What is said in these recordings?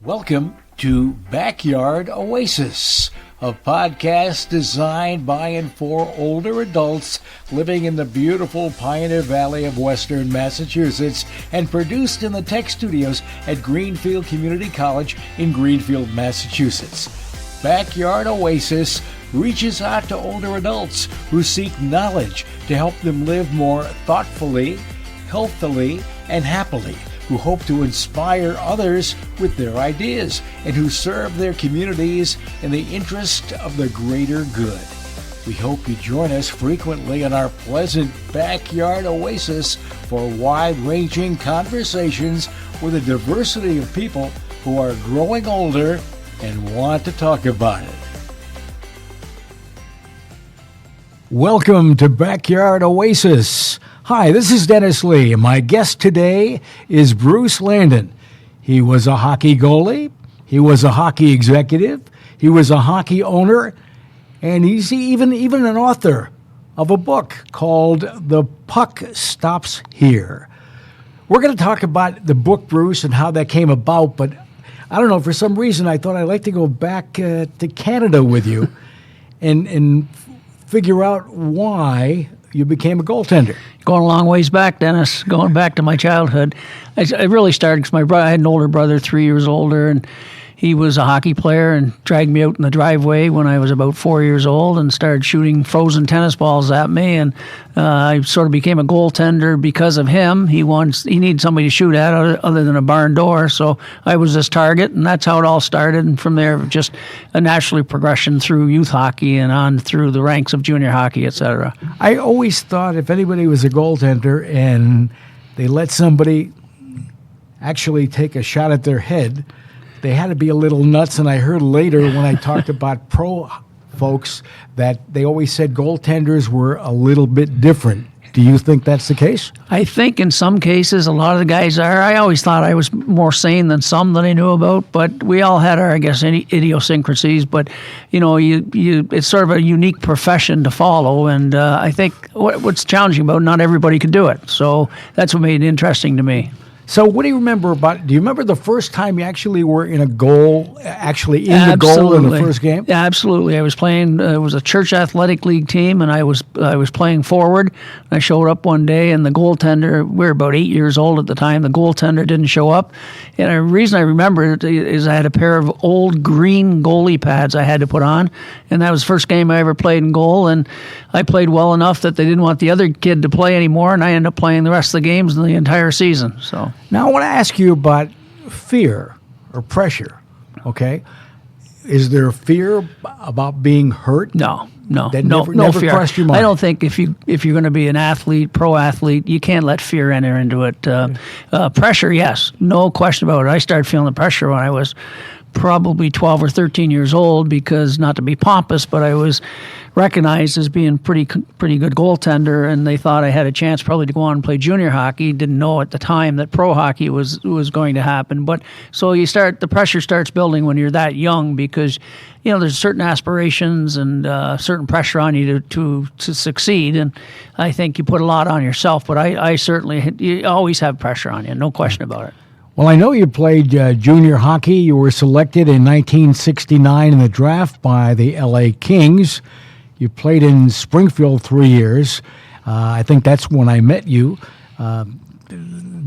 Welcome to Backyard Oasis, a podcast designed by and for older adults living in the beautiful Pioneer Valley of Western Massachusetts and produced in the tech studios at Greenfield Community College in Greenfield, Massachusetts. Backyard Oasis reaches out to older adults who seek knowledge to help them live more thoughtfully, healthily, and happily, who hope to inspire others with their ideas, and who serve their communities in the interest of the greater good. We hope you join us frequently in our pleasant backyard oasis for wide-ranging conversations with a diversity of people who are growing older and want to talk about it. Welcome to Backyard Oasis. Hi, this is Dennis Lee, and my guest today is Bruce Landon. He was a hockey goalie, he was a hockey executive, he was a hockey owner, and he's even an author of a book called The Puck Stops Here. We're going to talk about the book, Bruce, and how that came about, but I don't know, for some reason I thought I'd like to go back to Canada with you and figure out why you became a goaltender. Going a long ways back, Dennis, going back to my childhood. I really started because I had an older brother, 3 years older, and he was a hockey player and dragged me out in the driveway when I was about 4 years old and started shooting frozen tennis balls at me. And I sort of became a goaltender because of him. He needed somebody to shoot at other than a barn door. So I was his target, and that's how it all started. And from there, just a natural progression through youth hockey and on through the ranks of junior hockey, etc. I always thought if anybody was a goaltender and they let somebody actually take a shot at their head, they had to be a little nuts, and I heard later when I talked about pro folks that they always said goaltenders were a little bit different. Do you think that's the case? I think in some cases a lot of the guys are. I always thought I was more sane than some that I knew about, but we all had our, I guess, idiosyncrasies. But, you know, it's sort of a unique profession to follow, and I think what's challenging about it, not everybody could do it. So that's what made it interesting to me. So what do you remember do you remember the first time you actually were in the goal in the first game? Yeah, absolutely. I was playing, it was a church athletic league team, and I was playing forward. I showed up one day, and the goaltender, we were about 8 years old at the time, the goaltender didn't show up. And the reason I remember it is I had a pair of old green goalie pads I had to put on, and that was the first game I ever played in goal, and I played well enough that they didn't want the other kid to play anymore, and I ended up playing the rest of the games in the entire season. So now I want to ask you about fear or pressure, okay? Is there fear about being hurt? No Never fear. Crossed your mind? I don't think if you're going to be an athlete, pro athlete, you can't let fear enter into it. Pressure, yes, no question about it. I started feeling the pressure when I was probably 12 or 13 years old because, not to be pompous, but I was recognized as being pretty good goaltender, and they thought I had a chance probably to go on and play junior hockey. Didn't know at the time that pro hockey was going to happen. But so the pressure starts building when you're that young because, you know, there's certain aspirations and certain pressure on you to succeed, and I think you put a lot on yourself. But I certainly, you always have pressure on you, no question about it. Well, I know you played junior hockey. You were selected in 1969 in the draft by the LA Kings. You played in Springfield 3 years. I think that's when I met you.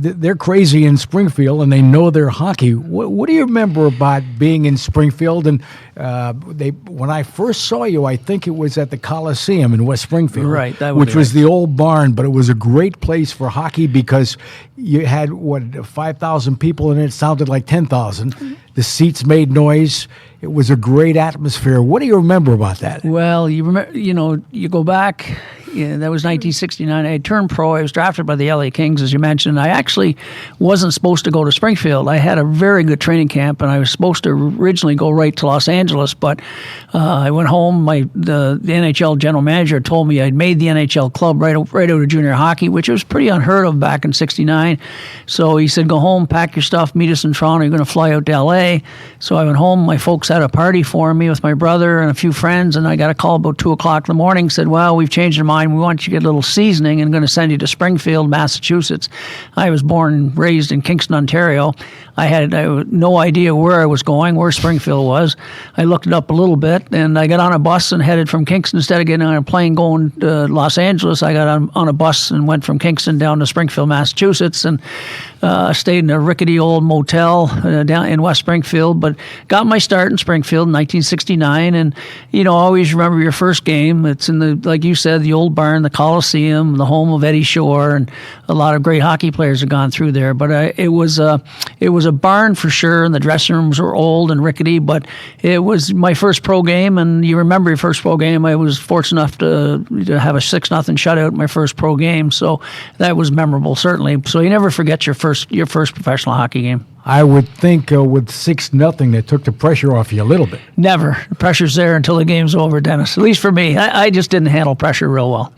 They're crazy in Springfield, and they know their hockey. What do you remember about being in Springfield? And when I first saw you, I think it was at the Coliseum in West Springfield, right? Which was the old barn, but it was a great place for hockey because you had 5,000 people in it. It sounded like 10,000. The seats made noise. It was a great atmosphere. What do you remember about that? Well, you remember, you go back. Yeah, that was 1969. I had turned pro. I was drafted by the LA Kings, as you mentioned. I actually wasn't supposed to go to Springfield. I had a very good training camp, and I was supposed to originally go right to Los Angeles. But I went home. The NHL general manager told me I'd made the NHL club right out of junior hockey, which was pretty unheard of back in '69. So he said, "Go home, pack your stuff, meet us in Toronto. You're going to fly out to LA." So I went home. My folks had a party for me with my brother and a few friends, and I got a call about 2:00 in the morning. Said, "Well, we've changed our mind. fine. We want you to get a little seasoning and going to send you to Springfield, Massachusetts. I was born and raised in Kingston, Ontario. I had no idea where I was going, where Springfield was. I looked it up a little bit, and I got on a bus and headed from Kingston. Instead of getting on a plane going to Los Angeles, I got on a bus and went from Kingston down to Springfield, Massachusetts, and stayed in a rickety old motel down in West Springfield, but got my start in Springfield in 1969. And, always remember your first game. It's in the, like you said, the old barn, the Coliseum, the home of Eddie Shore, and a lot of great hockey players have gone through there. But it was a barn for sure, and the dressing rooms were old and rickety, but it was my first pro game. And you remember your first pro game. I was fortunate enough to have a 6-0 shutout in my first pro game, so that was memorable, certainly. So you never forget your first professional hockey game. I would think with 6-0 that took the pressure off you a little bit. Never. The pressure's there until the game's over, Dennis. At least for me. I just didn't handle pressure real well.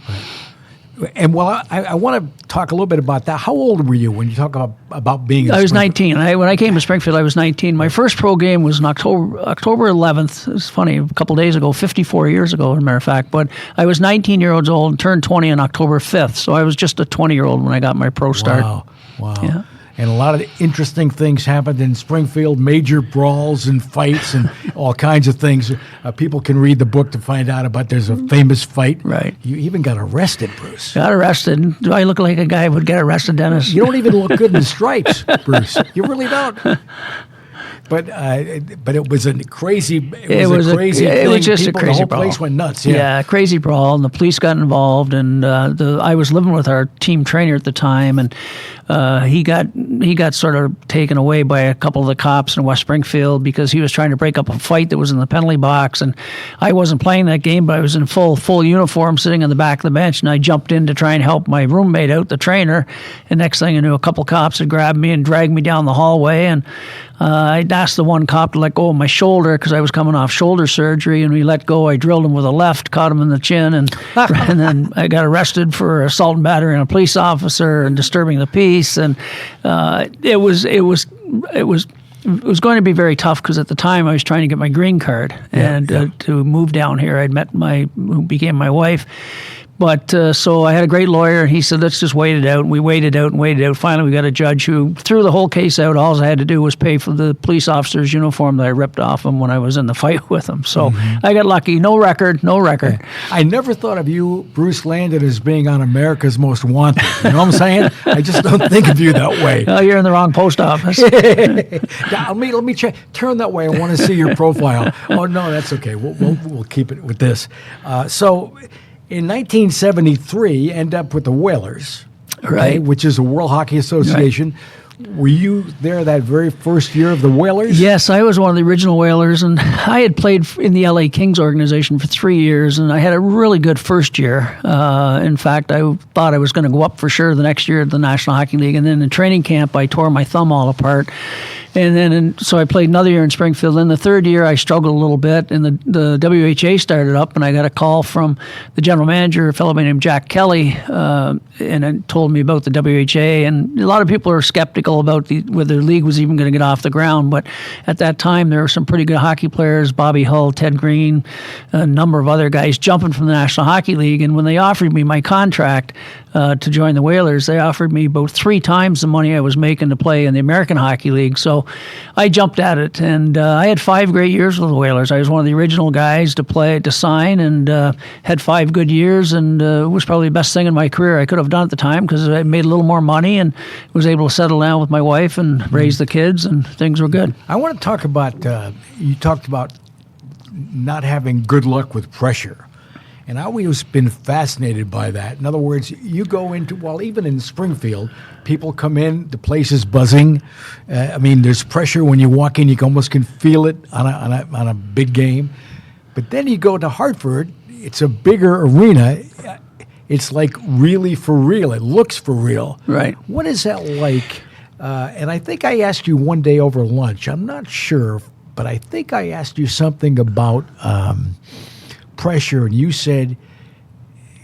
And I want to talk a little bit about that. How old were you when you talk about being in I was 19. When I came to Springfield, I was 19. My first pro game was on October 11th. It's funny, a couple days ago, 54 years ago, as a matter of fact. But I was 19 years old and turned 20 on October 5th. So I was just a 20-year-old when I got my pro start. Wow. Yeah. And a lot of interesting things happened in Springfield, major brawls and fights and all kinds of things. People can read the book to find out about there's a famous fight. Right. You even got arrested, Bruce. Got arrested. Do I look like a guy who would get arrested, Dennis? You don't even look good in stripes, Bruce. You really don't. But it was a crazy. It was a crazy thing. It was just a crazy brawl. The whole brawl. place went nuts. Yeah, crazy brawl, and the police got involved. And I was living with our team trainer at the time, and he got sort of taken away by a couple of the cops in West Springfield because he was trying to break up a fight that was in the penalty box. And I wasn't playing that game, but I was in full uniform, sitting on the back of the bench, and I jumped in to try and help my roommate out, the trainer. And next thing I knew, a couple cops had grabbed me and dragged me down the hallway, and I asked the one cop to let go of my shoulder because I was coming off shoulder surgery, and we let go. I drilled him with a left, caught him in the chin, and then I got arrested for assault and battery on a police officer and disturbing the peace. And it was going to be very tough because at the time I was trying to get my green card to move down here. I'd met who became my wife. But so I had a great lawyer, and he said, let's just wait it out. And we waited out. Finally, we got a judge who threw the whole case out. All I had to do was pay for the police officer's uniform that I ripped off him when I was in the fight with him. So I got lucky. No record. I never thought of you, Bruce Landon, as being on America's Most Wanted. You know what I'm saying? I just don't think of you that way. Oh, you're in the wrong post office. Let me check. Turn that way. I want to see your profile. Oh, no, that's okay. We'll keep it with this. So in 1973, end up with the Whalers, right? Which is the World Hockey Association. Right. Were you there that very first year of the Whalers? Yes, I was one of the original Whalers, and I had played in the LA Kings organization for 3 years, and I had a really good first year. In fact, I thought I was going to go up for sure the next year at the National Hockey League, and then in training camp, I tore my thumb all apart. And then, so I played another year in Springfield. Then the third year, I struggled a little bit, and the WHA started up, and I got a call from the general manager, a fellow named Jack Kelly, and it told me about the WHA. And a lot of people are skeptical about whether the league was even going to get off the ground. But at that time, there were some pretty good hockey players, Bobby Hull, Ted Green, a number of other guys jumping from the National Hockey League. And when they offered me my contract to join the Whalers, they offered me about 3 times the money I was making to play in the American Hockey League. So I jumped at it, and I had 5 great years with the Whalers. I was one of the original guys to sign, and had 5 good years, and it was probably the best thing in my career I could have done at the time because I made a little more money and was able to settle down with my wife and raise the kids, and things were good. I want to talk about, you talked about not having good luck with pressure. And I've always been fascinated by that. In other words, you go into, even in Springfield, people come in, the place is buzzing. There's pressure when you walk in. You almost can feel it on a big game. But then you go to Hartford, it's a bigger arena. It's like really for real. It looks for real. Right. What is that like? And I think I asked you one day over lunch. I'm not sure, but I think I asked you something about pressure, and you said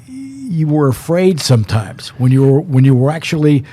you were afraid sometimes when you were actually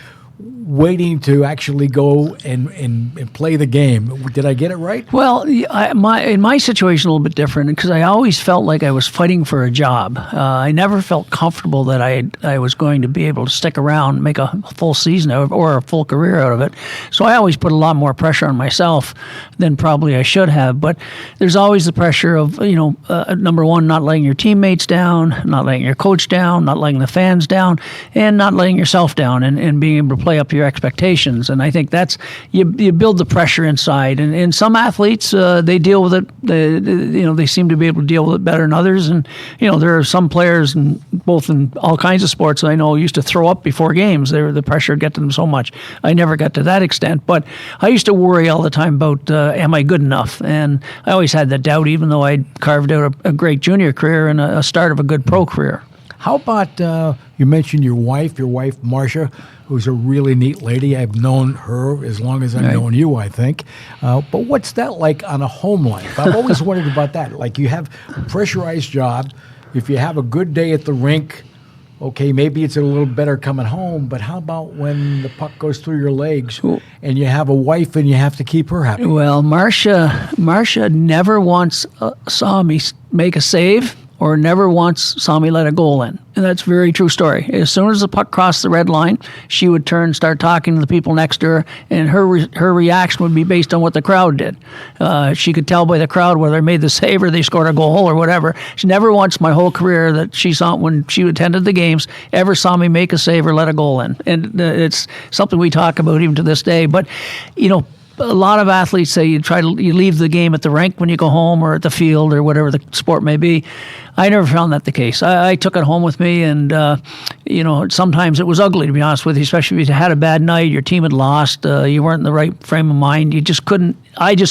waiting to actually go and play the game. Did I get it right? Well, in my situation, a little bit different because I always felt like I was fighting for a job. I never felt comfortable that I was going to be able to stick around, make a full season or a full career out of it. So I always put a lot more pressure on myself than probably I should have. But there's always the pressure of, number one, not letting your teammates down, not letting your coach down, not letting the fans down, and not letting yourself down, and being able to play up your expectations. And I think that's you build the pressure inside. And some athletes they deal with it. They seem to be able to deal with it better than others. And there are some players, both in all kinds of sports, that I know used to throw up before games. The pressure would get to them so much. I never got to that extent, but I used to worry all the time about am I good enough? And I always had that doubt, even though I'd carved out a great junior career and a start of a good pro career. How about, you mentioned your wife, Marcia, who's a really neat lady. I've known her as long as I've known you, I think. But what's that like on a home life? I've always wondered about that. Like, you have a pressurized job. If you have a good day at the rink, okay, maybe it's a little better coming home, but how about when the puck goes through your legs and you have a wife and you have to keep her happy? Well, Marcia never once saw me make a save or never once saw me let a goal in. And that's a very true story. As soon as the puck crossed the red line, she would turn and start talking to the people next to her, and her reaction would be based on what the crowd did. She could tell by the crowd whether they made the save or they scored a goal or whatever. She never once, my whole career that she saw when she attended the games, ever saw me make a save or let a goal in. And it's something we talk about even to this day. But, a lot of athletes say you leave the game at the rink when you go home or at the field or whatever the sport may be. I never found that the case. I took it home with me, and sometimes it was ugly, to be honest with you, especially if you had a bad night, your team had lost, you weren't in the right frame of mind. I just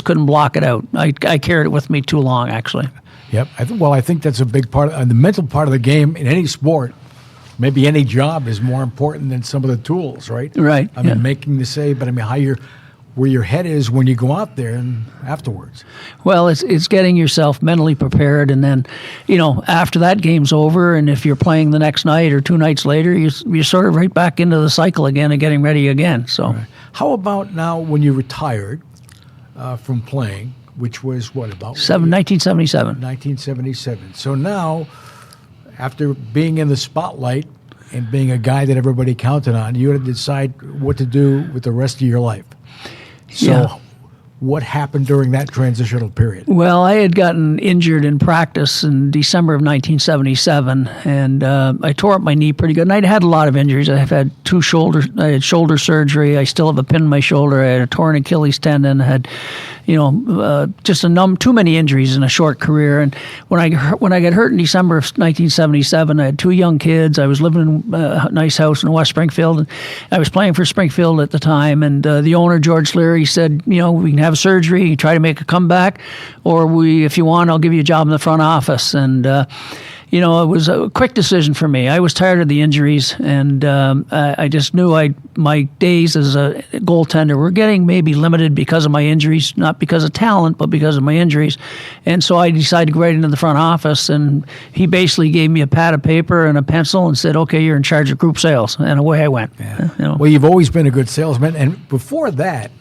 couldn't block it out. I carried it with me too long, actually. Yep. I think that's a big part of the mental part of the game in any sport. Maybe any job is more important than some of the tools, right? Right. I mean, making the save, but where your head is when you go out there and afterwards. Well, it's getting yourself mentally prepared, and then, after that game's over, and if you're playing the next night or two nights later, you're sort of right back into the cycle again and getting ready again. So, right. How about now when you retired from playing, which was what, about 1977? 1977. So now, after being in the spotlight and being a guy that everybody counted on, you had to decide what to do with the rest of your life. So what happened during that transitional period? Well, I had gotten injured in practice in December of 1977, and I tore up my knee pretty good. And I'd had a lot of injuries. I had I had shoulder surgery. I still have a pin in my shoulder. I had a torn Achilles tendon. I had, just too many injuries in a short career. And when I got hurt in December of 1977, I had two young kids. I was living in a nice house in West Springfield, and I was playing for Springfield at the time. And the owner, George Leary, said, we can have surgery, try to make a comeback, or if you want, I'll give you a job in the front office. And it was a quick decision for me. I was tired of the injuries, and I just knew my days as a goaltender were getting maybe limited because of my injuries, not because of talent, but because of my injuries. And so I decided to go right into the front office, and he basically gave me a pad of paper and a pencil and said, okay, you're in charge of group sales. And away I went. Yeah. Well, you've always been a good salesman, and before that,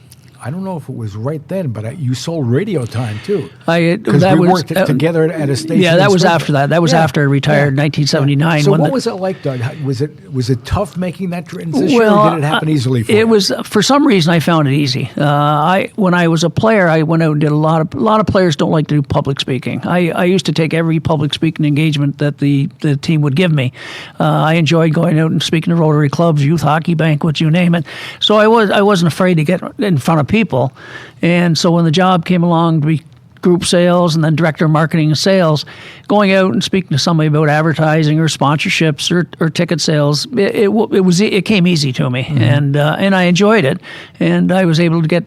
I don't know if it was right then, but you sold radio time too. Because we worked together at a station. Yeah, that was after that. That was after I retired in 1979. Yeah. So what was it like, Doug? Was it tough making that transition, or did it happen easily for you? It was, for some reason, I found it easy. When I was a player, I went out and did a lot of players don't like to do public speaking. I used to take every public speaking engagement that the team would give me. I enjoyed going out and speaking to Rotary clubs, youth hockey banquets, you name it. So I wasn't afraid to get in front of people. And so when the job came along to be group sales and then director of marketing and sales, going out and speaking to somebody about advertising or sponsorships or ticket sales, it came easy to me. Mm-hmm. And I enjoyed it, and I was able to get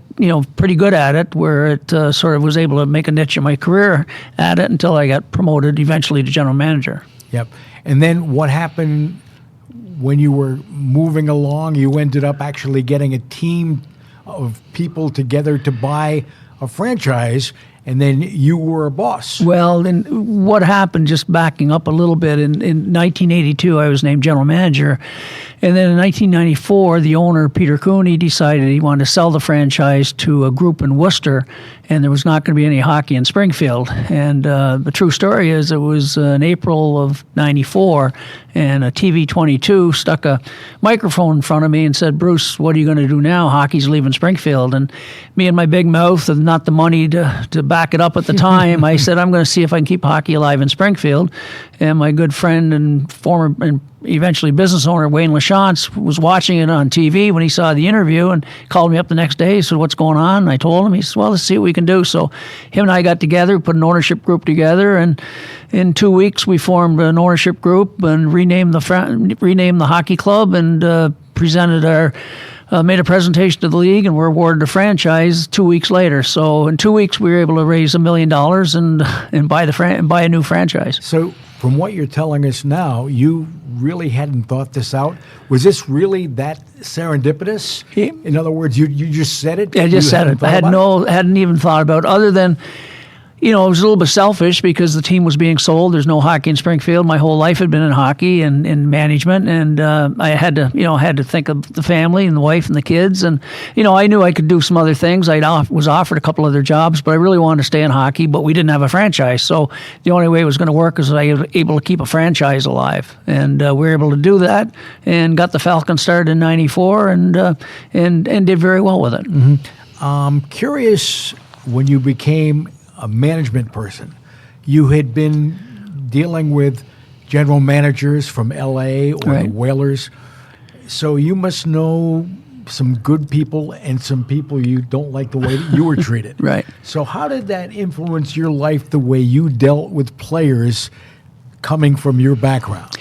pretty good at it, where it sort of was able to make a niche in my career at it until I got promoted eventually to general manager. Yep. And then what happened when you were moving along? You ended up actually getting a team of people together to buy a franchise, and then you were a boss. Well, then what happened, just backing up a little bit, in 1982, I was named general manager. And then in 1994, the owner, Peter Cooney, decided he wanted to sell the franchise to a group in Worcester, and there was not going to be any hockey in Springfield. And the true story is it was in April of 94, and a TV 22 stuck a microphone in front of me and said, "Bruce, what are you going to do now? Hockey's leaving Springfield." And me and my big mouth and not the money to back it up at the time, I said, "I'm going to see if I can keep hockey alive in Springfield." And my good friend and former and eventually business owner Wayne LaChance was watching it on TV when he saw the interview and called me up the next day. He said, "What's going on?" And I told him. He said, "Well, let's see what we can do." So him and I got together, put an ownership group together, and in 2 weeks we formed an ownership group and renamed the hockey club, and presented our made a presentation to the league, and were awarded a franchise 2 weeks later. So in 2 weeks we were able to raise $1 million and buy a new franchise. So from what you're telling us now, you really hadn't thought this out. Was this really that serendipitous? In other words, you just said it? I just said it. I hadn't even thought about it, other than, it was a little bit selfish because the team was being sold. There's no hockey in Springfield. My whole life had been in hockey and in management, and I had to think of the family and the wife and the kids. And I knew I could do some other things. Was offered a couple other jobs, but I really wanted to stay in hockey. But we didn't have a franchise, so the only way it was going to work is I was able to keep a franchise alive, and we were able to do that, and got the Falcons started in '94, and did very well with it. Mm-hmm. Curious, when you became a management person, you had been dealing with general managers from LA or Right. the Whalers, so you must know some good people and some people you don't like the way that you were treated. Right. So how did that influence your life, the way you dealt with players coming from your background?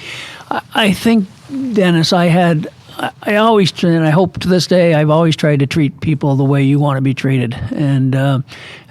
I think, Dennis, I always, and I hope to this day, I've always tried to treat people the way you want to be treated.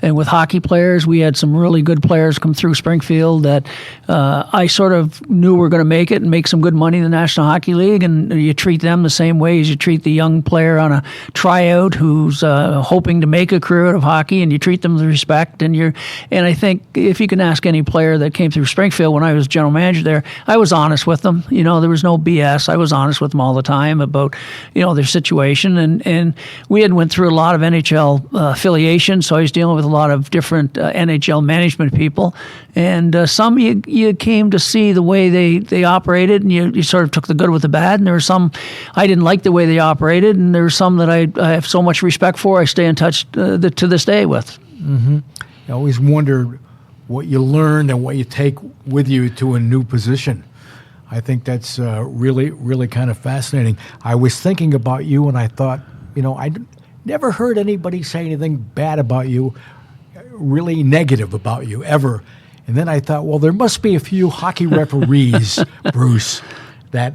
And with hockey players, we had some really good players come through Springfield that I sort of knew were going to make it and make some good money in the National Hockey League. And you treat them the same way as you treat the young player on a tryout who's hoping to make a career out of hockey, and you treat them with respect. And I think if you can ask any player that came through Springfield when I was general manager there, I was honest with them. There was no BS. I was honest with them all the time about their situation, and we had went through a lot of NHL affiliation, so I was dealing with a lot of different NHL management people, and some you came to see the way they operated, and you sort of took the good with the bad, and there were some I didn't like the way they operated, and there were some that I have so much respect for, I stay in touch to this day with. Mm-hmm. I always wondered what you learned and what you take with you to a new position. I think that's really, really kind of fascinating. I was thinking about you, and I thought, I never heard anybody say anything bad about you, really negative about you, ever. And then I thought, well, there must be a few hockey referees, Bruce, that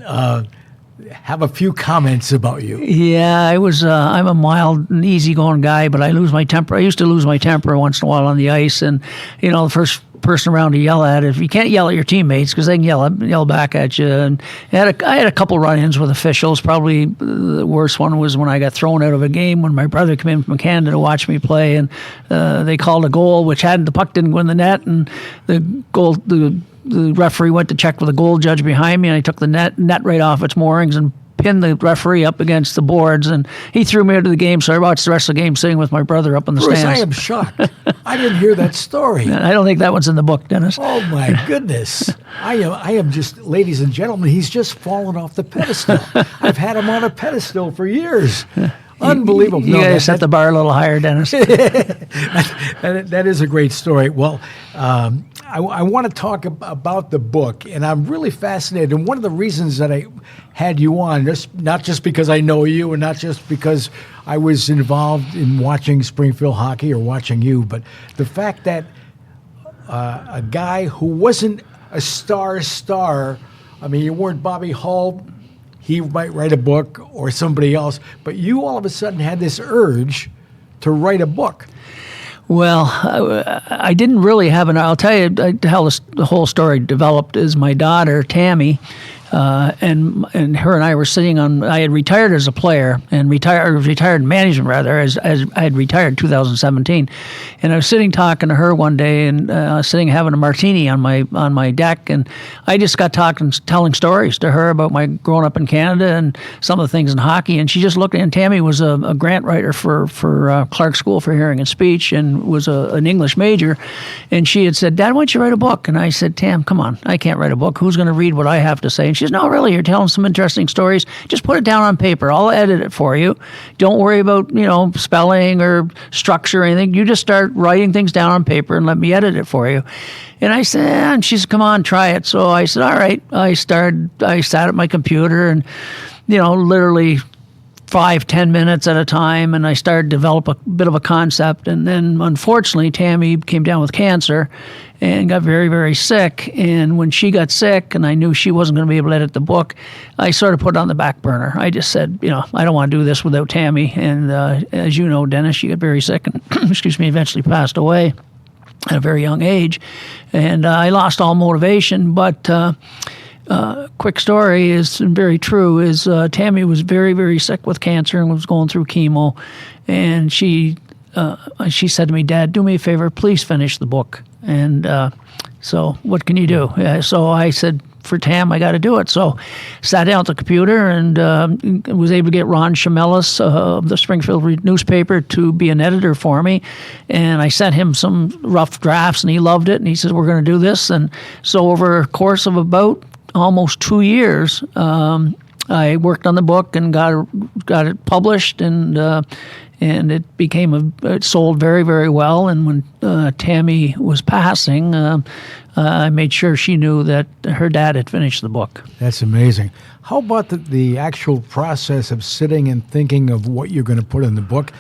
have a few comments about you. Yeah, I'm a mild and easygoing guy, but I lose my temper. I used to lose my temper once in a while on the ice, and the first person around to yell at. If you can't yell at your teammates because they can yell back at you. And I had a couple run-ins with officials. Probably the worst one was when I got thrown out of a game when my brother came in from Canada to watch me play, and they called a goal the puck didn't go in the net, and the referee went to check with the goal judge behind me, and I took the net right off its moorings and pinned the referee up against the boards, and he threw me out of the game, so I watched the rest of the game sitting with my brother up in the Bruce, stands. I am shocked. I didn't hear that story. I don't think that one's in the book, Dennis. Oh, my goodness. I am just, ladies and gentlemen, he's just fallen off the pedestal. I've had him on a pedestal for years. Unbelievable. You gotta set the bar a little higher, Dennis. That is a great story. Well, I want to talk about the book, and I'm really fascinated. And one of the reasons that I had you on, not just because I know you and not just because I was involved in watching Springfield hockey or watching you, but the fact that a guy who wasn't a star, I mean, you weren't Bobby Hull, he might write a book, or somebody else, but you all of a sudden had this urge to write a book. Well, I didn't really have I'll tell you how the whole story developed is my daughter, Tammy, and her and I were sitting on. I had retired as a player and retired in management rather, as I had retired in 2017, and I was sitting talking to her one day and sitting having a martini on my deck, and I just got telling stories to her about my growing up in Canada and some of the things in hockey, and she just looked. And Tammy was a grant writer for Clark School for Hearing and Speech, and was an English major, and she had said, "Dad, why don't you write a book?" And I said, "Tam, come on, I can't write a book. Who's going to read what I have to say?" And she says, "No, really, you're telling some interesting stories. Just put it down on paper. I'll edit it for you. Don't worry about spelling or structure or anything. You just start writing things down on paper and let me edit it for you." And I said, and she said, "Come on, try it." So I said, "All right." I sat at my computer and, literally 5-10 minutes at a time, and I started to develop a bit of a concept. And then, unfortunately, Tammy came down with cancer and got very, very sick. And when she got sick, and I knew she wasn't going to be able to edit the book, I sort of put it on the back burner. I just said, I don't want to do this without Tammy. And as you know, Dennis, she got very sick and, eventually passed away at a very young age. And I lost all motivation, but... quick story is very true. Is Tammy was very, very sick with cancer and was going through chemo, and she said to me, "Dad, do me a favor, please finish the book." And so, what can you do? So I said, "For Tam, I got to do it." So, sat down at the computer and was able to get Ron Chamelis of the Springfield newspaper to be an editor for me. And I sent him some rough drafts, and he loved it. And he said, "We're going to do this." And so, over a course of about almost 2 years, I worked on the book and got it published, and it it sold very, very well. And when Tammy was passing, I made sure she knew that her dad had finished the book. That's amazing. How about the actual process of sitting and thinking of what you're going to put in the book?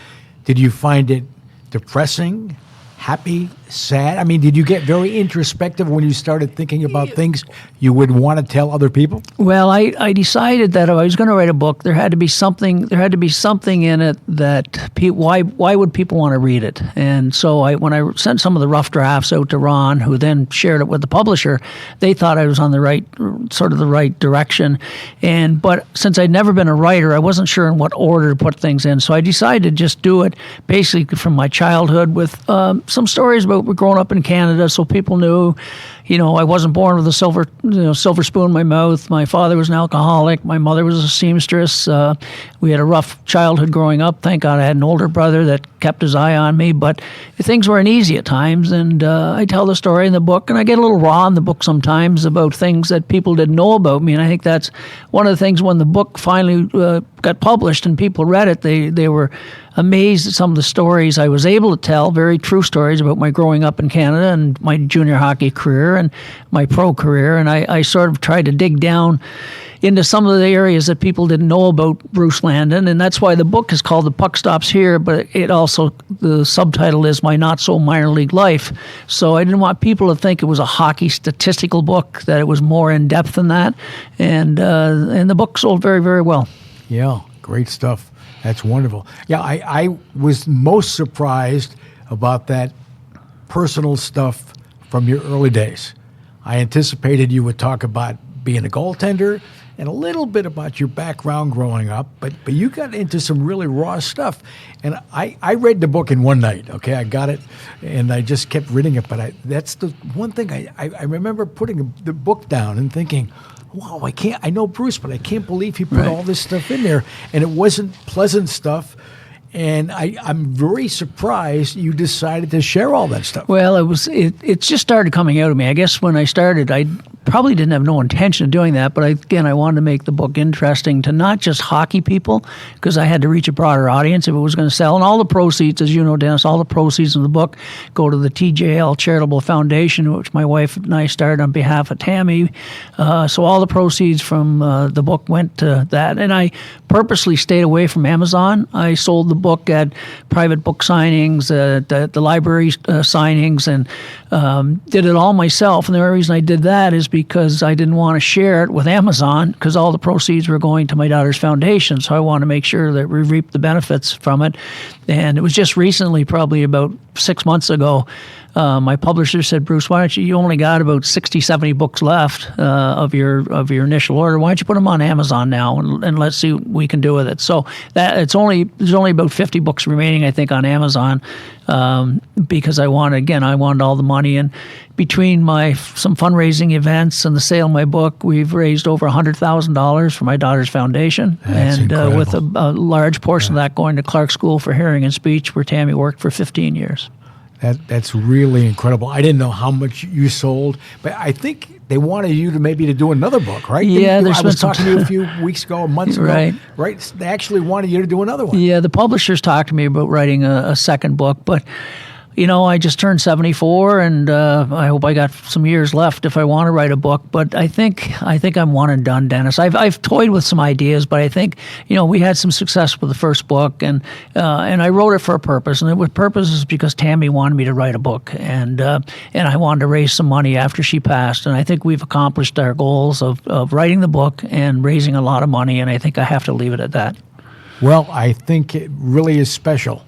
Did you find it depressing, happy, sad? I mean, did you get very introspective when you started thinking about things you would want to tell other people? Well, I decided that if I was going to write a book, there had to be something in it that why would people want to read it? And so when I sent some of the rough drafts out to Ron, who then shared it with the publisher, they thought I was on the right direction. But since I'd never been a writer, I wasn't sure in what order to put things in. So I decided to just do it basically from my childhood with some stories about growing up in Canada, so people knew, I wasn't born with a silver spoon in my mouth. My father was an alcoholic. My mother was a seamstress. We had a rough childhood growing up. Thank God I had an older brother that kept his eye on me, but things weren't easy at times. And I tell the story in the book, and I get a little raw in the book sometimes about things that people didn't know about me. And I think that's one of the things when the book finally got published and people read it, they were amazed at some of the stories I was able to tell, very true stories about my growing up in Canada and my junior hockey career and my pro career. And I sort of tried to dig down into some of the areas that people didn't know about Bruce Landon. And that's why the book is called The Puck Stops Here, but the subtitle is My Not So Minor League Life. So I didn't want people to think it was a hockey statistical book, that it was more in depth than that. And the book sold very, very well. Yeah, great stuff. That's wonderful. Yeah, I was most surprised about that personal stuff from your early days. I anticipated you would talk about being a goaltender and a little bit about your background growing up, but you got into some really raw stuff. And I read the book in one night, okay? I got it, and I just kept reading it, but that's the one thing I remember putting the book down and thinking, wow, I know Bruce, but I can't believe he put all this stuff in there. And it wasn't pleasant stuff. And I'm very surprised you decided to share all that stuff. Well, it just started coming out of me. I guess when I started, I probably didn't have no intention of doing that, but I wanted to make the book interesting to not just hockey people, because I had to reach a broader audience if it was going to sell. And all the proceeds, as you know, Dennis, all the proceeds of the book go to the TJL Charitable Foundation, which my wife and I started on behalf of Tammy. So all the proceeds from the book went to that. And I purposely stayed away from Amazon. I sold the book at private book signings, the library signings, and did it all myself. And the only reason I did that is because I didn't want to share it with Amazon, because all the proceeds were going to my daughter's foundation. So I want to make sure that we reap the benefits from it. And it was just recently, probably about 6 months ago, my publisher said, Bruce, why don't you only got about 60, 70 books left of your initial order. Why don't you put them on Amazon now and let's see what we can do with it. So there's only about 50 books remaining, I think, on Amazon, because I wanted all the money. And between some fundraising events and the sale of my book, we've raised over $100,000 for my daughter's foundation. That's and with a large portion of that going to Clark School for Hearing and Speech, where Tammy worked for 15 years. That's really incredible. I didn't know how much you sold, but I think they wanted you to do another book, right? Yeah, I was talking to you a few weeks ago, months ago. Right. They actually wanted you to do another one. Yeah, the publishers talked to me about writing a second book, but I just turned 74, and I hope I got some years left if I want to write a book. But I think I'm one and done, Dennis. I've toyed with some ideas, but I think we had some success with the first book, and I wrote it for a purpose, and the purpose is because Tammy wanted me to write a book, and I wanted to raise some money after she passed, and I think we've accomplished our goals of writing the book and raising a lot of money, and I think I have to leave it at that. Well, I think it really is special.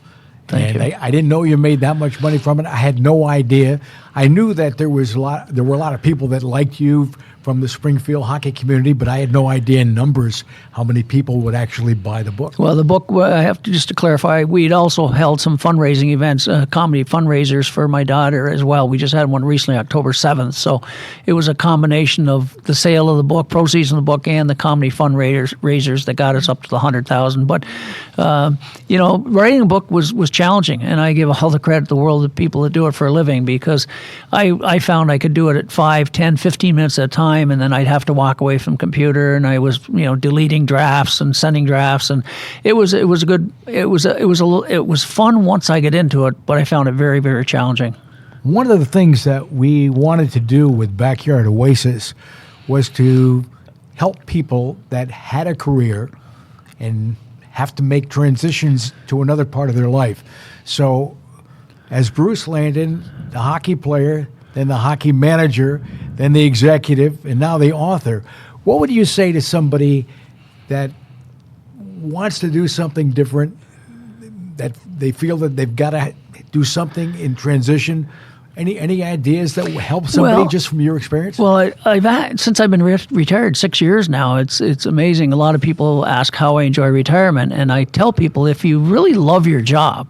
Thank you. I didn't know you made that much money from it. I had no idea. I knew that there were a lot of people that liked you from the Springfield hockey community, but I had no idea in numbers how many people would actually buy the book. Well, the book, I have to just to clarify, we'd also held some fundraising events, comedy fundraisers for my daughter as well. We just had one recently, October 7th. So it was a combination of the sale of the book, proceeds of the book, and the comedy fundraisers that got us up to the 100,000. But writing a book was challenging, and I give all the credit in the world to people that do it for a living, because I found I could do it at 5, 10, 15 minutes at a time, and then I'd have to walk away from the computer, and I was deleting drafts and sending drafts, and it was fun once I get into it, but I found it very, very challenging. One of the things that we wanted to do with Backyard Oasis was to help people that had a career and have to make transitions to another part of their life. So as Bruce Landon, the hockey player, then the hockey manager, then the executive, and now the author, what would you say to somebody that wants to do something different, that they feel that they've got to do something in transition? Any ideas that will help somebody just from your experience? Well, since I've been retired 6 years now, it's amazing. A lot of people ask how I enjoy retirement, and I tell people, if you really love your job,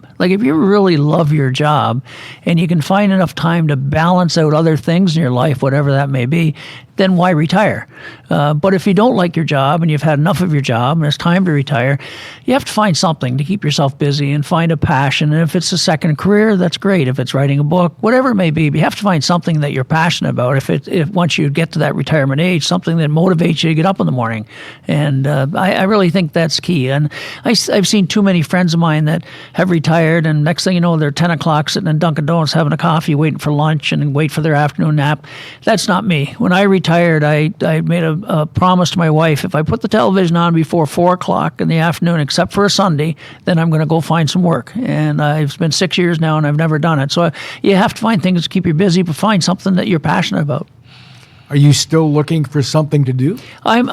and you can find enough time to balance out other things in your life, whatever that may be, then why retire? But if you don't like your job and you've had enough of your job and it's time to retire, you have to find something to keep yourself busy and find a passion. And if it's a second career, that's great. If it's writing a book, whatever it may be, but you have to find something that you're passionate about. If once you get to that retirement age, something that motivates you to get up in the morning. And I really think that's key. And I've seen too many friends of mine that have retired, and next thing you know, they're 10 o'clock sitting in Dunkin' Donuts having a coffee, waiting for lunch and wait for their afternoon nap. That's not me. When I retired, I made a promise to my wife: if I put the television on before 4 o'clock in the afternoon, except for a Sunday, then I'm going to go find some work. And it's been 6 years now, and I've never done it. So you have to find things to keep you busy, but find something that you're passionate about. Are you still looking for something to do? I've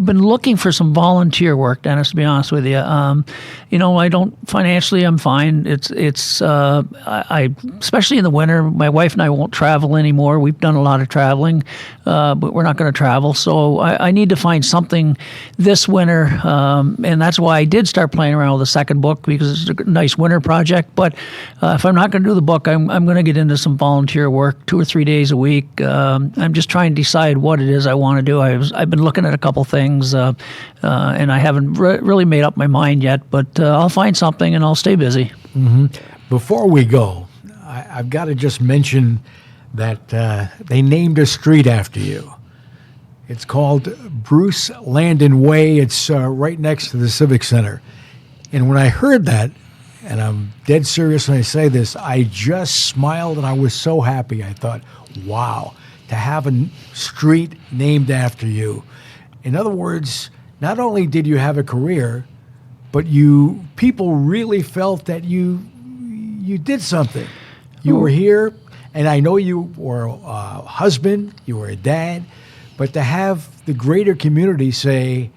been looking for some volunteer work, Dennis, to be honest with you. I don't financially. I'm fine. I especially in the winter. My wife and I won't travel anymore. We've done a lot of traveling, but we're not going to travel. So I need to find something this winter, and that's why I did start playing around with the second book, because it's a nice winter project. But if I'm not going to do the book, I'm going to get into some volunteer work 2 or 3 days a week. I'm just trying to decide what it is I want to do. I've been looking at a couple things, and I haven't really made up my mind yet, but I'll find something and I'll stay busy. Mm-hmm. Before we go, I've got to just mention that they named a street after you. It's called Bruce Landon Way. It's right next to the Civic Center. And when I heard that, and I'm dead serious when I say this, I just smiled and I was so happy. I thought, wow, to have a street named after you. In other words, not only did you have a career, but people really felt that you did something. You were here, and I know you were a husband, you were a dad, but to have the greater community say,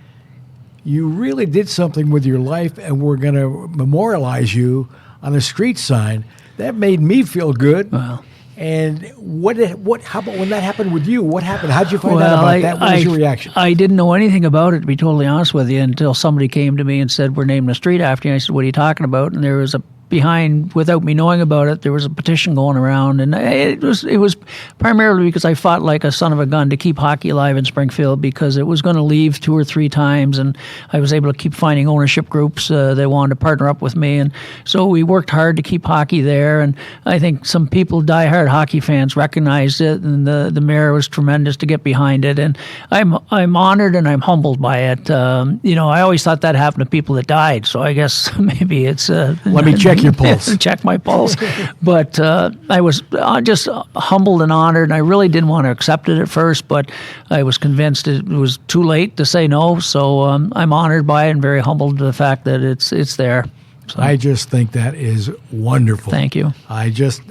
you really did something with your life, and we're going to memorialize you on a street sign, that made me feel good. Wow. And how about when that happened with you? What happened? How'd you find out about that? What was your reaction? I didn't know anything about it, to be totally honest with you, until somebody came to me and said, we're naming a street after you. I said, what are you talking about? And there was without me knowing about it, there was a petition going around, and it was primarily because I fought like a son of a gun to keep hockey alive in Springfield, because it was going to leave 2 or 3 times, and I was able to keep finding ownership groups that wanted to partner up with me, and so we worked hard to keep hockey there. And I think some people, diehard hockey fans, recognized it, and the mayor was tremendous to get behind it, and I'm honored and I'm humbled by it. I always thought that happened to people that died, so I guess maybe it's let me check your pulse. Check my pulse. But I was just humbled and honored, and I really didn't want to accept it at first, but I was convinced it was too late to say no. So I'm honored by it and very humbled to the fact that it's there. So. I just think that is wonderful. Thank you. I just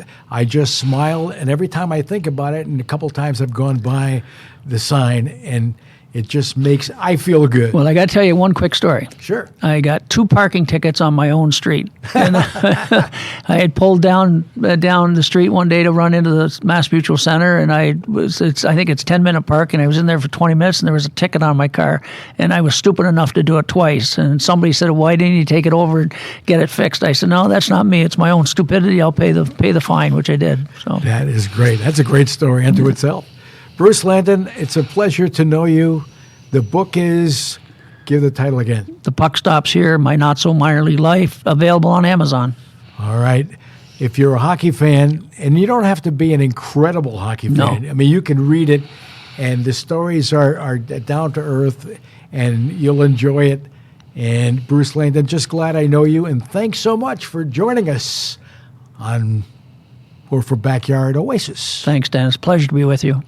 smile, and every time I think about it, and a couple times I've gone by the sign, and it just I feel good. Well, I got to tell you one quick story. Sure. I got 2 parking tickets on my own street. And I had pulled down the street one day to run into the Mass Mutual Center, and I think it's 10-minute park, and I was in there for 20 minutes, and there was a ticket on my car, and I was stupid enough to do it twice. And somebody said, why didn't you take it over and get it fixed? I said, no, that's not me. It's my own stupidity. I'll pay the fine, which I did. So that is great. That's a great story unto itself. Bruce Landon, it's a pleasure to know you. The book is, give the title again. The Puck Stops Here, My Not So Minor League Life, available on Amazon. All right. If you're a hockey fan, and you don't have to be an incredible hockey fan. No. I mean, you can read it, and the stories are down to earth, and you'll enjoy it. And Bruce Landon, just glad I know you, and thanks so much for joining us for Backyard Oasis. Thanks, Dennis. Pleasure to be with you.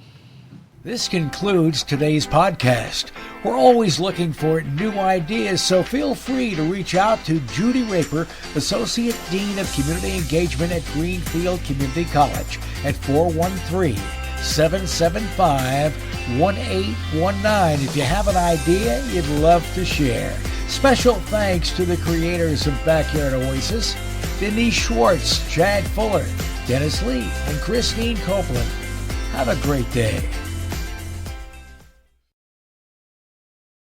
This concludes today's podcast. We're always looking for new ideas, so feel free to reach out to Judy Raper, Associate Dean of Community Engagement at Greenfield Community College, at 413-775-1819. If you have an idea you'd love to share. Special thanks to the creators of Backyard Oasis, Denise Schwartz, Chad Fuller, Dennis Lee, and Christine Copeland. Have a great day.